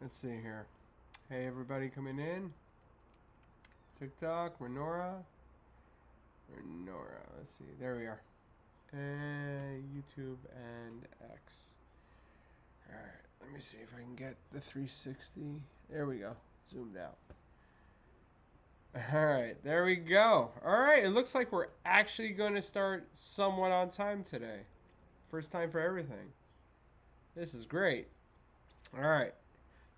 Let's see here. Hey, everybody coming in. TikTok, Renorah. Let's see. There we are. YouTube and X. All right. Let me see if I can get the 360. There we go. Zoomed out. All right. There we go. All right. It looks like we're actually going to start somewhat on time today. First time for everything. This is great. All right.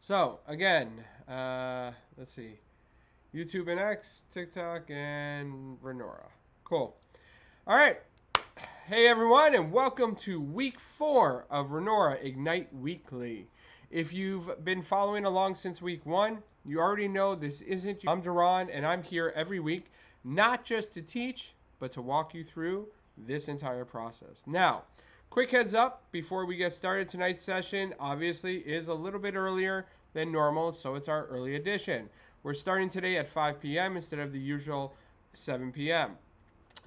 So, again, let's see. YouTube and X, TikTok, and Renorah. Cool. All right. Hey, everyone, and welcome to week 4 of Renorah Ignite Weekly. If you've been following along since week 1, you already know this isn't. I'm Duran, and I'm here every week, not just to teach, but to walk you through this entire process. Now, quick heads up before we get started. Tonight's session obviously is a little bit earlier than normal, so it's our early edition. We're starting today at 5 p.m. instead of the usual 7 p.m.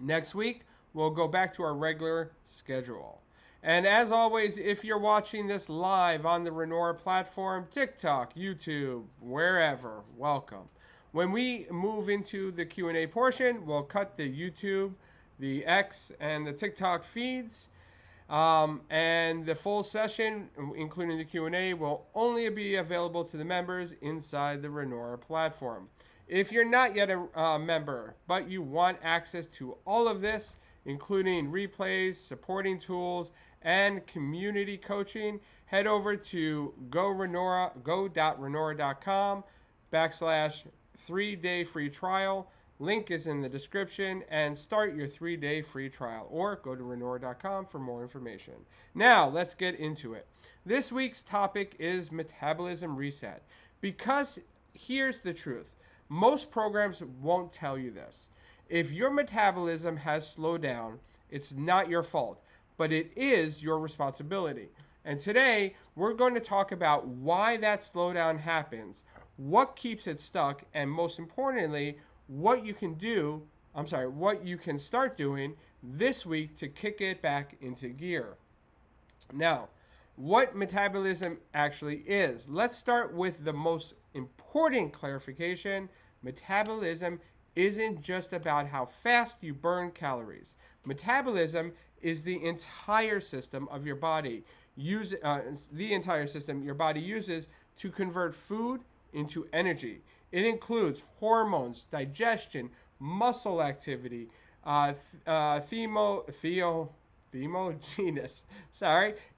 Next week, we'll go back to our regular schedule. And as always, if you're watching this live on the Renorah platform, TikTok, YouTube, wherever, welcome. When we move into the Q&A portion, we'll cut the YouTube, the X, and the TikTok feeds. And the full session, including the Q&A, will only be available to the members inside the Renorah platform. If you're not yet a member, but you want access to all of this, including replays, supporting tools, and community coaching, head over to go.renorah.com/3-day free trial. Link is in the description, and start your 3-day free trial, or go to renorah.com for more information. Now, let's get into it. This week's topic is metabolism reset, because here's the truth. Most programs won't tell you this. If your metabolism has slowed down, it's not your fault, but it is your responsibility. And today, we're going to talk about why that slowdown happens, what keeps it stuck, and most importantly, what you can start doing this week to kick it back into gear. Now, what metabolism actually is. Let's start with the most important clarification. Metabolism isn't just about how fast you burn calories. Metabolism is the entire system of your body. The entire system your body uses to convert food into energy. It includes hormones, digestion, muscle activity, thermogenesis,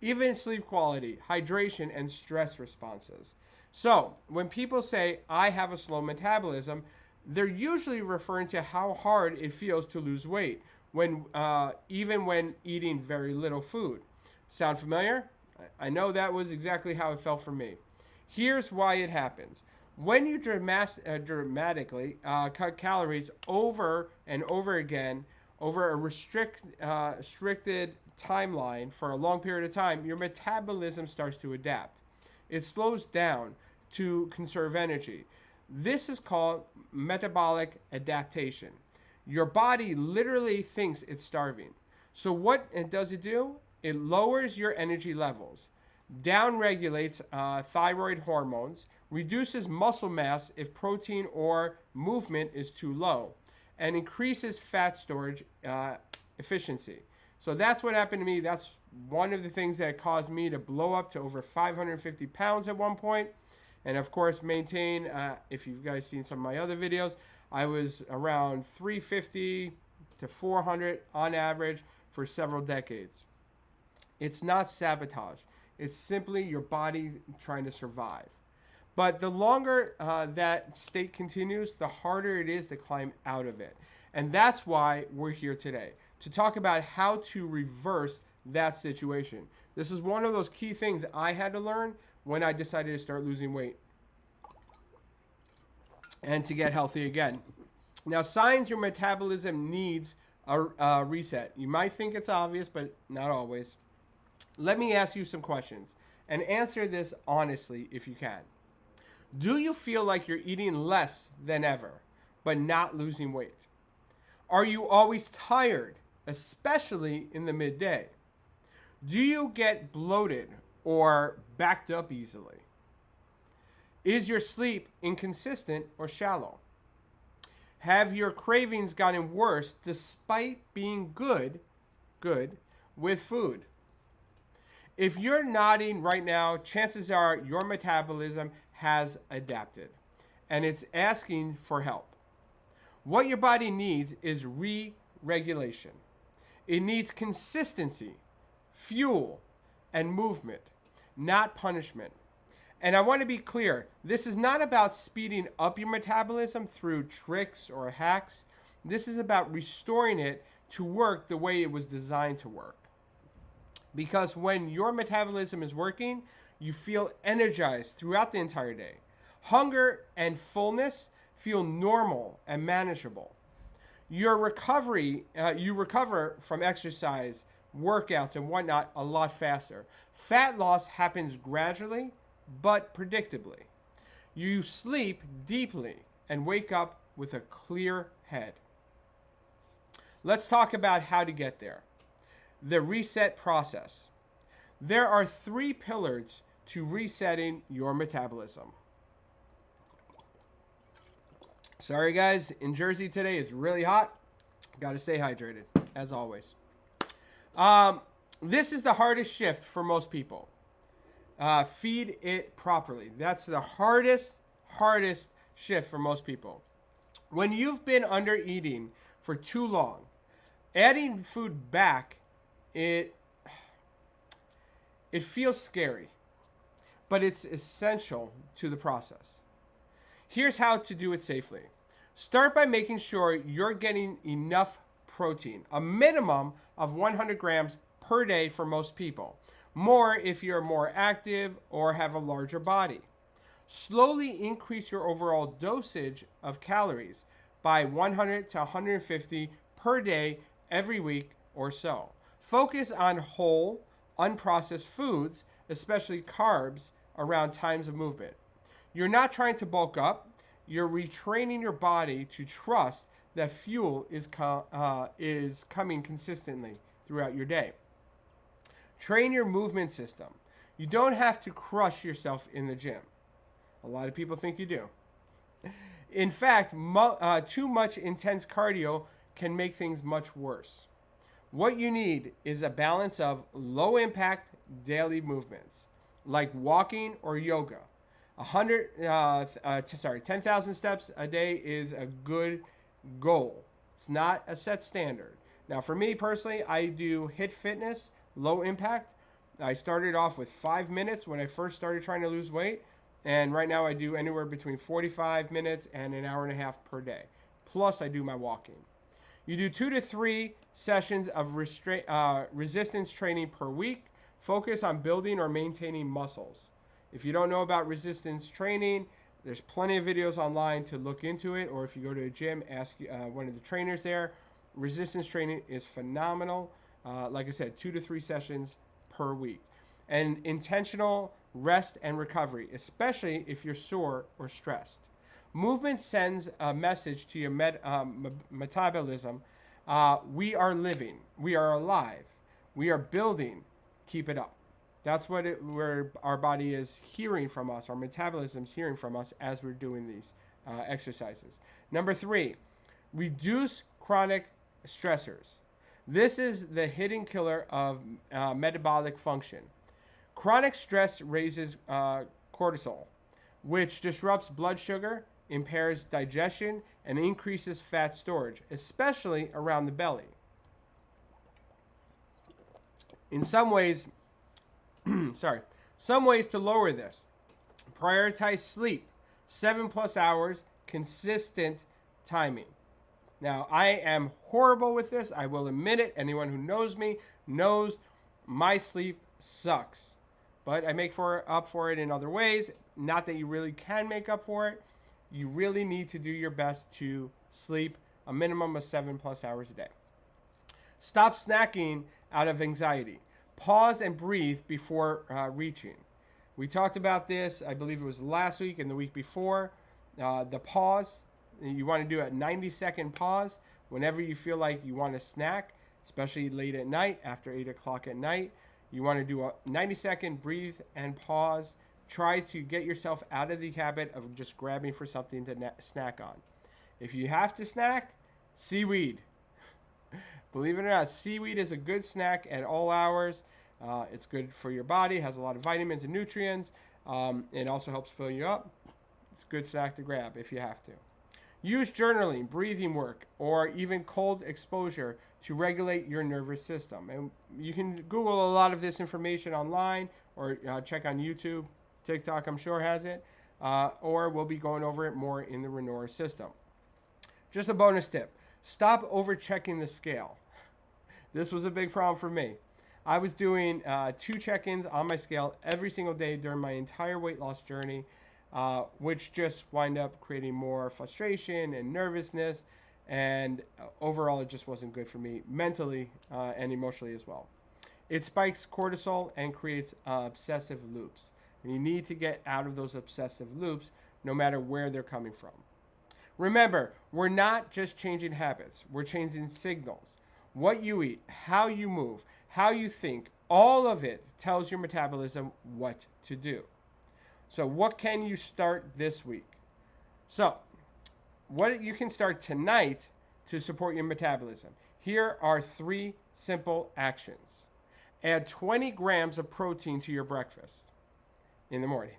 even sleep quality, hydration, and stress responses. So, when people say, I have a slow metabolism, they're usually referring to how hard it feels to lose weight, even when eating very little food. Sound familiar? I know that was exactly how it felt for me. Here's why it happens. When you dramatically cut calories over and over again over a restricted timeline for a long period of time, your metabolism starts to adapt. It slows down to conserve energy. This is called metabolic adaptation. Your body literally thinks it's starving. So what does it do? It lowers your energy levels, downregulates thyroid hormones, reduces muscle mass if protein or movement is too low, and increases fat storage efficiency. So that's what happened to me. That's one of the things that caused me to blow up to over 550 pounds at one point. And of course, maintain, if you've guys seen some of my other videos, I was around 350 to 400 on average for several decades. It's not sabotage. It's simply your body trying to survive. But the longer that state continues, the harder it is to climb out of it. And that's why we're here today, to talk about how to reverse that situation. This is one of those key things I had to learn when I decided to start losing weight and to get healthy again. Now, signs your metabolism needs a reset. You might think it's obvious, but not always. Let me ask you some questions and answer this honestly if you can. Do you feel like you're eating less than ever, but not losing weight? Are you always tired, especially in the midday? Do you get bloated or backed up easily? Is your sleep inconsistent or shallow? Have your cravings gotten worse despite being good with food? If you're nodding right now, chances are your metabolism has adapted and it's asking for help. What your body needs is re-regulation. It needs consistency, fuel, and movement, not punishment. And I want to be clear, this is not about speeding up your metabolism through tricks or hacks. This is about restoring it to work the way it was designed to work. Because when your metabolism is working, you feel energized throughout the entire day. Hunger and fullness feel normal and manageable. You recover from exercise, workouts, and whatnot a lot faster. Fat loss happens gradually, but predictably. You sleep deeply and wake up with a clear head. Let's talk about how to get there. The reset process. There are 3 pillars to resetting your metabolism. Sorry guys, in Jersey today it's really hot. Got to stay hydrated, as always. This is the hardest shift for most people. Feed it properly. That's the hardest shift for most people. When you've been under eating for too long, adding food back, it feels scary, but it's essential to the process. Here's how to do it safely. Start by making sure you're getting enough protein, a minimum of 100 grams per day for most people. More if you're more active or have a larger body. Slowly increase your overall dosage of calories by 100 to 150 per day every week or so. Focus on whole, unprocessed foods, especially carbs, around times of movement. You're not trying to bulk up. You're retraining your body to trust that fuel is coming consistently throughout your day. Train your movement system. You don't have to crush yourself in the gym. A lot of people think you do. In fact, too much intense cardio can make things much worse. What you need is a balance of low impact daily movements like walking or yoga. 10,000 steps a day is a good goal. It's not a set standard. Now, for me personally, I do HIIT fitness, low impact. I started off with 5 minutes when I first started trying to lose weight. And right now I do anywhere between 45 minutes and an hour and a half per day. Plus I do my walking. You do 2 to 3 sessions of resistance training per week. Focus on building or maintaining muscles. If you don't know about resistance training, there's plenty of videos online to look into it. Or if you go to a gym, ask one of the trainers there. Resistance training is phenomenal. Like I said, 2 to 3 sessions per week. And intentional rest and recovery, especially if you're sore or stressed. Movement sends a message to your metabolism. We are living. We are alive. We are building. Keep it up. That's where our body is hearing from us. Our metabolism's hearing from us as we're doing these exercises. Number 3, reduce chronic stressors. This is the hidden killer of metabolic function. Chronic stress raises cortisol, which disrupts blood sugar, impairs digestion, and increases fat storage, especially around the belly. In some ways to lower this, prioritize sleep, 7+ hours, consistent timing. Now, I am horrible with this. I will admit it. Anyone who knows me knows my sleep sucks. But I make up for it in other ways. Not that you really can make up for it. You really need to do your best to sleep a minimum of 7+ hours a day. Stop snacking out of anxiety. Pause and breathe before reaching. We talked about this, I believe it was last week and the week before. The pause, you want to do a 90-second pause whenever you feel like you want to snack, especially late at night, after 8 o'clock at night. You want to do a 90-second breathe and pause try to get yourself out of the habit of just grabbing for something to snack on. If you have to snack, seaweed. Believe it or not, seaweed is a good snack at all hours. It's good for your body, has a lot of vitamins and nutrients. It also helps fill you up. It's a good snack to grab if you have to. Use journaling, breathing work, or even cold exposure to regulate your nervous system. And you can Google a lot of this information online or check on YouTube. TikTok, I'm sure, has it. Or we'll be going over it more in the Renorah system. Just a bonus tip. Stop over checking the scale. This was a big problem for me. I was doing 2 check-ins on my scale every single day during my entire weight loss journey, which just wind up creating more frustration and nervousness. And overall, it just wasn't good for me mentally and emotionally as well. It spikes cortisol and creates obsessive loops. And you need to get out of those obsessive loops no matter where they're coming from. Remember, we're not just changing habits. We're changing signals. What you eat, how you move, how you think, all of it tells your metabolism what to do. So what can you start this week? So what you can start tonight to support your metabolism. Here are 3 simple actions. Add 20 grams of protein to your breakfast in the morning.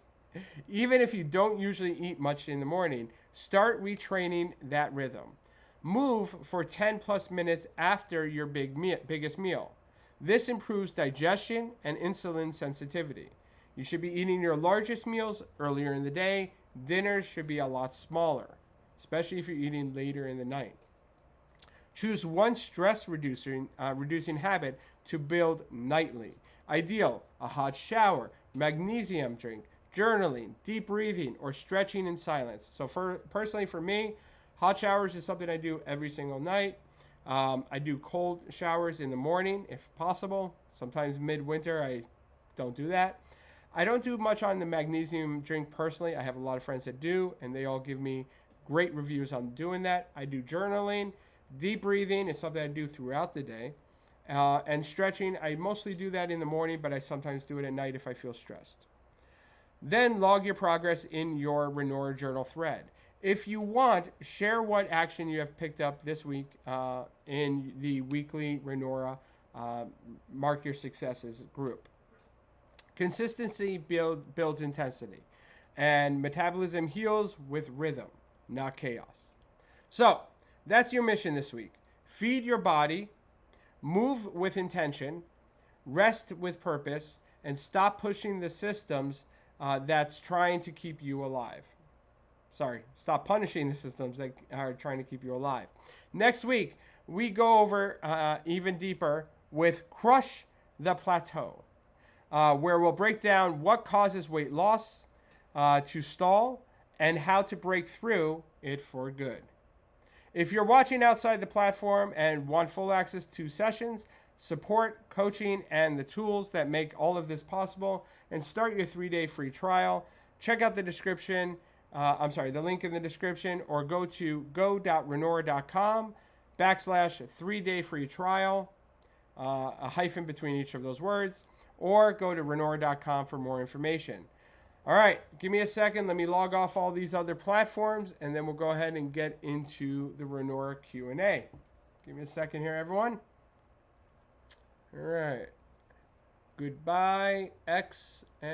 Even if you don't usually eat much in the morning, start retraining that rhythm. Move for 10 plus minutes after your biggest meal. This improves digestion and insulin sensitivity. You should be eating your largest meals earlier in the day. Dinners should be a lot smaller, especially if you're eating later in the night. Choose one stress reducing habit to build nightly. Ideal, a hot shower, magnesium drink, journaling, deep breathing, or stretching in silence. So personally for me, hot showers is something I do every single night. I do cold showers in the morning if possible. Sometimes midwinter I don't do that. I don't do much on the magnesium drink personally. I have a lot of friends that do, and they all give me great reviews on doing that. I do journaling. Deep breathing is something I do throughout the day. And stretching, I mostly do that in the morning, but I sometimes do it at night if I feel stressed. Then log your progress in your Renorah journal thread. If you want, share what action you have picked up this week in the weekly Renorah Mark Your Successes group. Consistency builds intensity, and metabolism heals with rhythm, not chaos. So that's your mission this week. Feed your body, move with intention, rest with purpose, and stop pushing the systems that's trying to keep you alive. Stop punishing the systems that are trying to keep you alive. Next week, we go over even deeper with Crush the Plateau, where we'll break down what causes weight loss to stall and how to break through it for good. If you're watching outside the platform and want full access to sessions, support, coaching, and the tools that make all of this possible, and start your 3-day free trial, check out the the link in the description, or go to go.renorah.com/3-day free trial, a hyphen between each of those words, or go to renorah.com for more information. All right, give me a second. Let me log off all these other platforms, and then we'll go ahead and get into the Renorah Q&A. Give me a second here, everyone. All right. Goodbye, X and